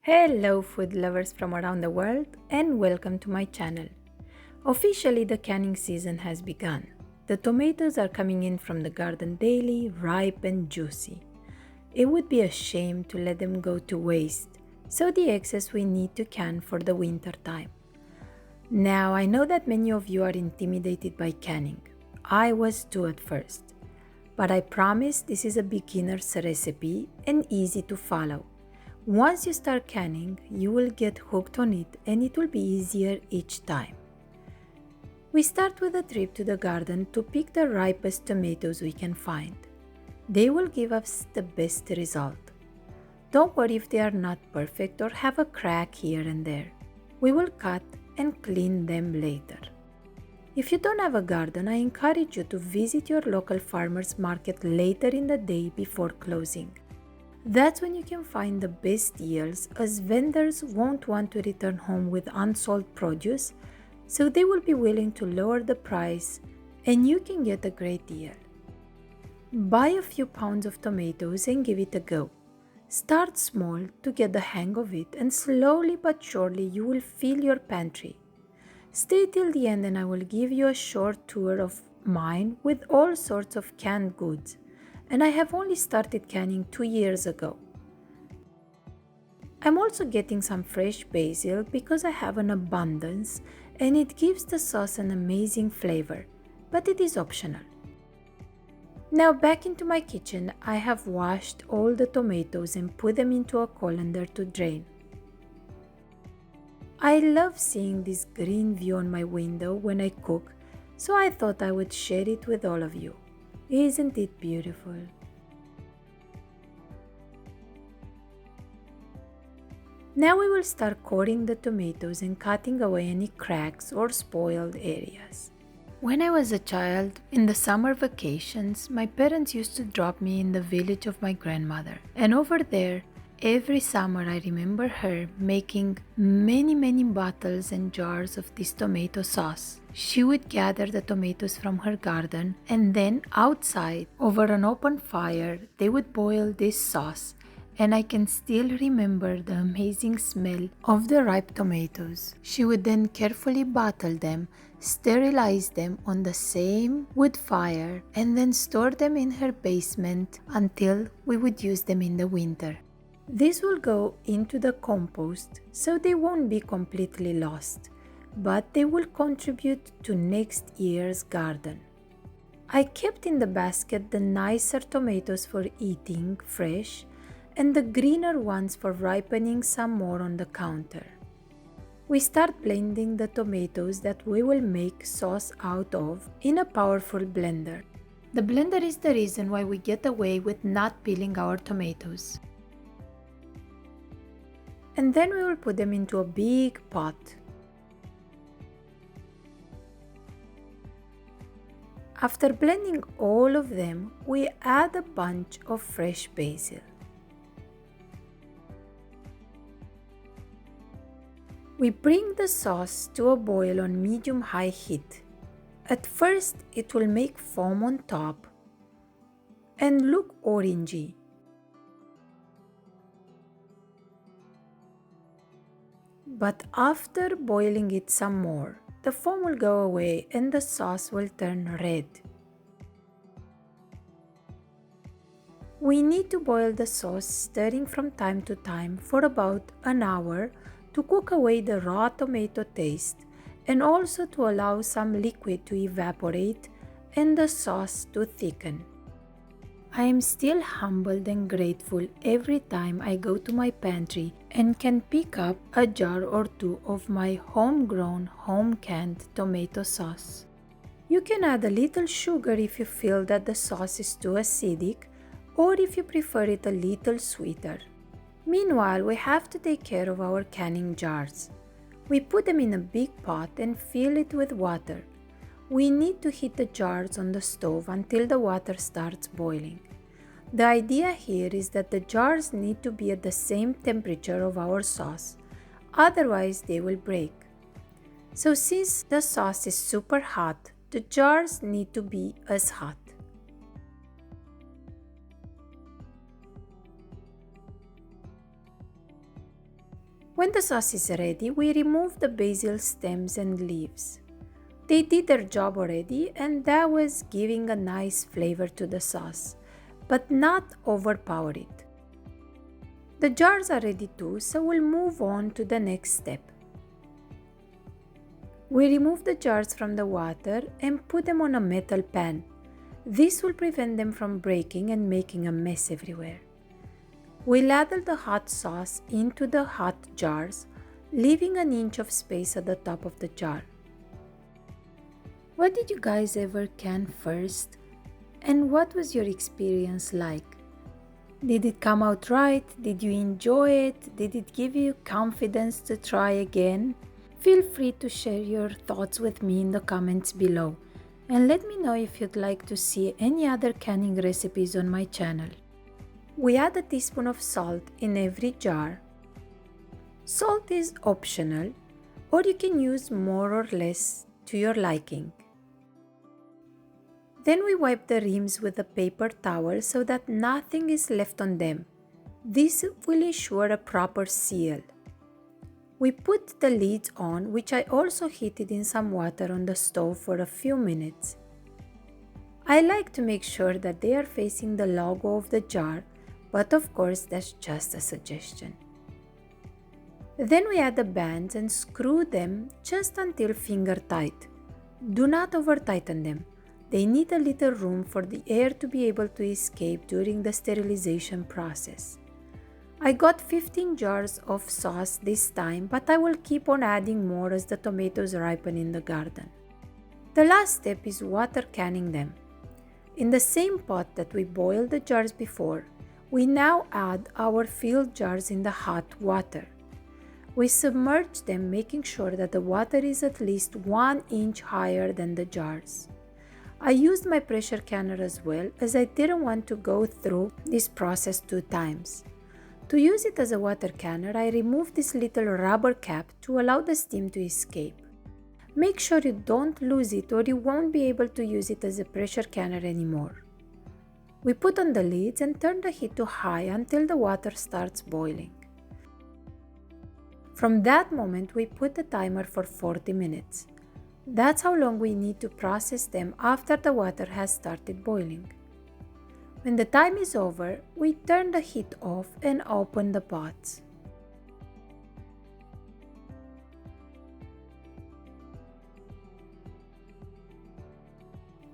Hello, food lovers from around the world, and welcome to my channel. Officially, the canning season has begun. The tomatoes are coming in from the garden daily, ripe and juicy. It would be a shame to let them go to waste, so the excess we need to can for the winter time. Now, I know that many of you are intimidated by canning. I was too at first. But I promise this is a beginner's recipe and easy to follow. Once you start canning, you will get hooked on it and it will be easier each time. We start with a trip to the garden to pick the ripest tomatoes we can find. They will give us the best result. Don't worry if they are not perfect or have a crack here and there. We will cut and clean them later. If you don't have a garden, I encourage you to visit your local farmer's market later in the day before closing. That's when you can find the best deals, as vendors won't want to return home with unsold produce, so they will be willing to lower the price and you can get a great deal. Buy a few pounds of tomatoes and give it a go. Start small to get the hang of it, and slowly but surely you will fill your pantry. Stay till the end and I will give you a short tour of mine with all sorts of canned goods. And I have only started canning 2 years ago. I'm also getting some fresh basil because I have an abundance and it gives the sauce an amazing flavor, but it is optional. Now back into my kitchen, I have washed all the tomatoes and put them into a colander to drain. I love seeing this green view on my window when I cook, so I thought I would share it with all of you. Isn't it beautiful? Now we will start coring the tomatoes and cutting away any cracks or spoiled areas. When I was a child, in the summer vacations, my parents used to drop me in the village of my grandmother. And over there, every summer I remember her making many bottles and jars of this tomato sauce. She would gather the tomatoes from her garden and then outside over an open fire they would boil this sauce, and I can still remember the amazing smell of the ripe tomatoes. She would then carefully bottle them, sterilize them on the same wood fire, and then store them in her basement until we would use them in the winter. This will go into the compost, so they won't be completely lost, but they will contribute to next year's garden. I kept in the basket the nicer tomatoes for eating fresh and the greener ones for ripening some more on the counter. We start blending the tomatoes that we will make sauce out of in a powerful blender. The blender is the reason why we get away with not peeling our tomatoes. And then we will put them into a big pot. After blending all of them, we add a bunch of fresh basil. We bring the sauce to a boil on medium-high heat. At first, it will make foam on top and look orangey. But after boiling it some more, the foam will go away and the sauce will turn red. We need to boil the sauce, stirring from time to time for about an hour to cook away the raw tomato taste and also to allow some liquid to evaporate and the sauce to thicken. I am still humbled and grateful every time I go to my pantry and can pick up a jar or two of my homegrown, home-canned tomato sauce. You can add a little sugar if you feel that the sauce is too acidic, or if you prefer it a little sweeter. Meanwhile, we have to take care of our canning jars. We put them in a big pot and fill it with water. We need to heat the jars on the stove until the water starts boiling. The idea here is that the jars need to be at the same temperature of our sauce, otherwise they will break. So since the sauce is super hot, the jars need to be as hot. When the sauce is ready, we remove the basil stems and leaves. They did their job already, and that was giving a nice flavor to the sauce, but not overpower it. The jars are ready too, so we'll move on to the next step. We remove the jars from the water and put them on a metal pan. This will prevent them from breaking and making a mess everywhere. We ladle the hot sauce into the hot jars, leaving an inch of space at the top of the jar. What did you guys ever can first? And what was your experience like? Did it come out right? Did you enjoy it? Did it give you confidence to try again? Feel free to share your thoughts with me in the comments below, and let me know if you'd like to see any other canning recipes on my channel. We add a teaspoon of salt in every jar. Salt is optional, or you can use more or less to your liking. Then we wipe the rims with a paper towel so that nothing is left on them. This will ensure a proper seal. We put the lids on, which I also heated in some water on the stove for a few minutes. I like to make sure that they are facing the logo of the jar, but of course that's just a suggestion. Then we add the bands and screw them just until finger tight. Do not over tighten them. They need a little room for the air to be able to escape during the sterilization process. I got 15 jars of sauce this time, but I will keep on adding more as the tomatoes ripen in the garden. The last step is water canning them. In the same pot that we boiled the jars before, we now add our filled jars in the hot water. We submerge them, making sure that the water is at least 1 inch higher than the jars. I used my pressure canner as well, as I didn't want to go through this process 2 times. To use it as a water canner, I removed this little rubber cap to allow the steam to escape. Make sure you don't lose it or you won't be able to use it as a pressure canner anymore. We put on the lids and turn the heat to high until the water starts boiling. From that moment, we put the timer for 40 minutes. That's how long we need to process them after the water has started boiling. When the time is over, we turn the heat off and open the pots.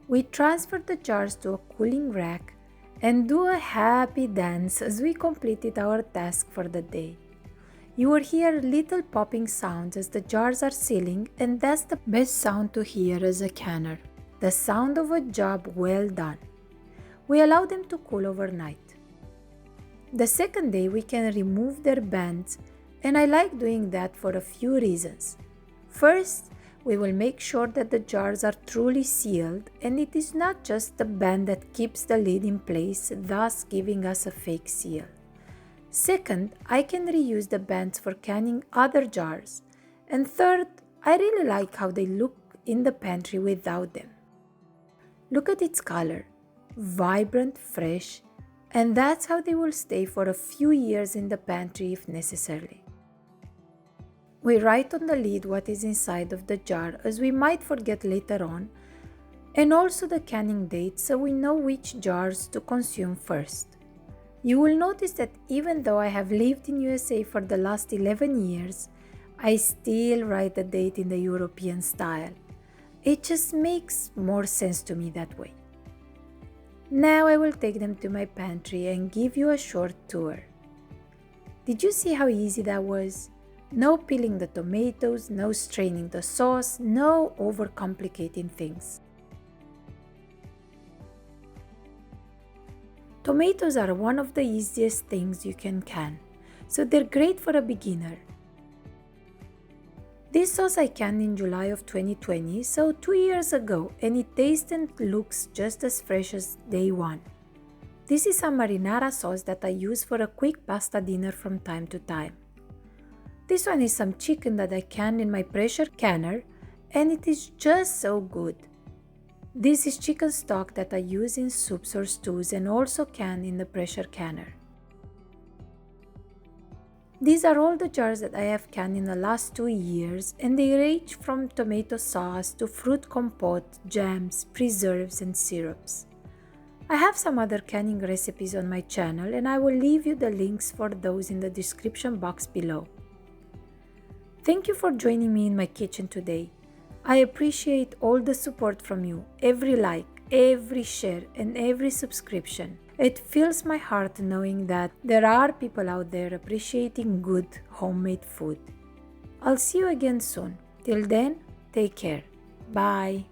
We transfer the jars to a cooling rack and do a happy dance as we completed our task for the day. You will hear little popping sounds as the jars are sealing, and that's the best sound to hear as a canner, the sound of a job well done. We allow them to cool overnight. The second day we can remove their bands, and I like doing that for a few reasons. First, we will make sure that the jars are truly sealed and it is not just the band that keeps the lid in place, thus giving us a fake seal. Second, I can reuse the bands for canning other jars. And third, I really like how they look in the pantry without them. Look at its color, vibrant, fresh, and that's how they will stay for a few years in the pantry if necessary. We write on the lid what is inside of the jar, as we might forget later on, and also the canning date so we know which jars to consume first. You will notice that even though I have lived in USA for the last 11 years, I still write the date in the European style. It just makes more sense to me that way. Now I will take them to my pantry and give you a short tour. Did you see how easy that was? No peeling the tomatoes, no straining the sauce, no overcomplicating things. Tomatoes are one of the easiest things you can can, so they're great for a beginner. This sauce I canned in July of 2020, so 2 years ago, and it tastes and looks just as fresh as day one. This is some marinara sauce that I use for a quick pasta dinner from time to time. This one is some chicken that I canned in my pressure canner, and it is just so good. This is chicken stock that I use in soups or stews and also can in the pressure canner. These are all the jars that I have canned in the last 2 years, and they range from tomato sauce to fruit compote, jams, preserves, and syrups. I have some other canning recipes on my channel, and I will leave you the links for those in the description box below. Thank you for joining me in my kitchen today. I appreciate all the support from you, every like, every share, and every subscription. It fills my heart knowing that there are people out there appreciating good homemade food. I'll see you again soon. Till then, take care. Bye.